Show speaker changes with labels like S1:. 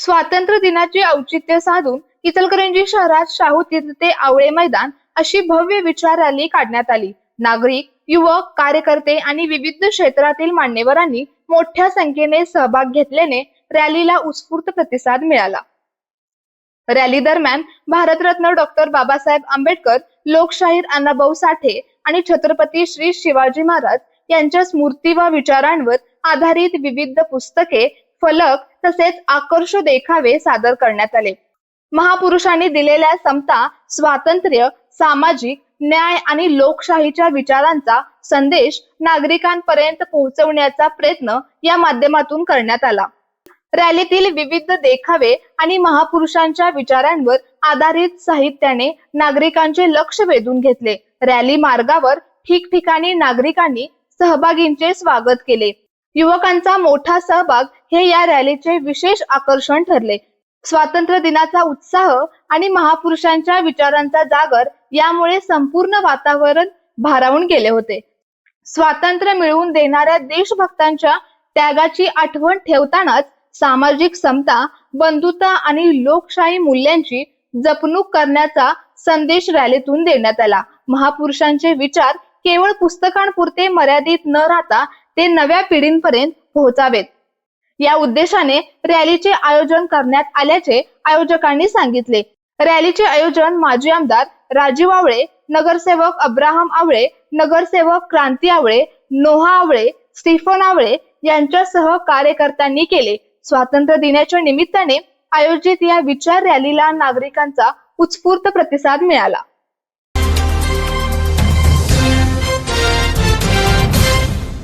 S1: स्वातंत्र्य दिनाचे औचित्य साधून इचलकरंजी शहरात शाहू तीर्थ ते आवळे मैदान अशी भव्य विचार रॅली काढण्यात आली। नागरिक, युवक, कार्यकर्ते आणि विविध क्षेत्रातील मान्यवरांनी मोठ्या संख्येने सहभाग घेतल्याने रॅलीला उत्स्फूर्त प्रतिसाद मिळाला। रॅली दरम्यान भारतरत्न डॉक्टर बाबासाहेब आंबेडकर, लोकशाहीर अण्णाभाऊ साठे आणि छत्रपती श्री शिवाजी महाराज यांच्या स्मृती व विचारांवर आधारित विविध पुस्तके, फलक तसेच आकर्षक देखावे सादर करण्यात आले। महापुरुषांनी दिलेल्या समता, स्वातंत्र्य, सामाजिक न्याय आणि लोकशाहीच्या विचारांचा संदेश नागरिकांपर्यंत पोहोचवण्याचा प्रयत्न या माध्यमातून करण्यात आला। रॅलीतील विविध देखावे आणि महापुरुषांच्या विचारांवर आधारित साहित्याने नागरिकांचे लक्ष वेधून घेतले। रॅली मार्गावर ठिकठिकाणी नागरिकांनी सहभागींचे स्वागत केले। युवकांचा मोठा सहभाग हे या रॅलीचे विशेष आकर्षण ठरले। स्वातंत्र्य दिनाचा उत्साह आणि महापुरुषांच्या विचारांचा जागर यामुळे संपूर्ण वातावरण भारावून गेले होते। स्वातंत्र्य मिळवून देणाऱ्या देशभक्तांच्या त्यागाची आठवण ठेवतानाच सामाजिक समता, बंधुता आणि लोकशाही मूल्यांची जपणूक करण्याचा संदेश रॅलीतून देण्यात आला। महापुरुषांचे विचार केवळ पुस्तकांपुरते मर्यादित न राहता ते नव्या पिढींपर्यंत पोहोचावेत या उद्देशाने रॅलीचे आयोजन करण्यात आल्याचे आयोजकांनी सांगितले। रॅलीचे आयोजन माजी आमदार राजीव आवळे, नगरसेवक अब्राहम आवळे, नगरसेवक क्रांती आवळे, नोहा आवळे, स्टीफन आवळे यांच्यासह कार्यकर्त्यांनी केले। स्वातंत्र्य दिनाच्या निमित्ताने आयोजित या विचार रॅलीला नागरिकांचा उत्स्फूर्त प्रतिसाद मिळाला।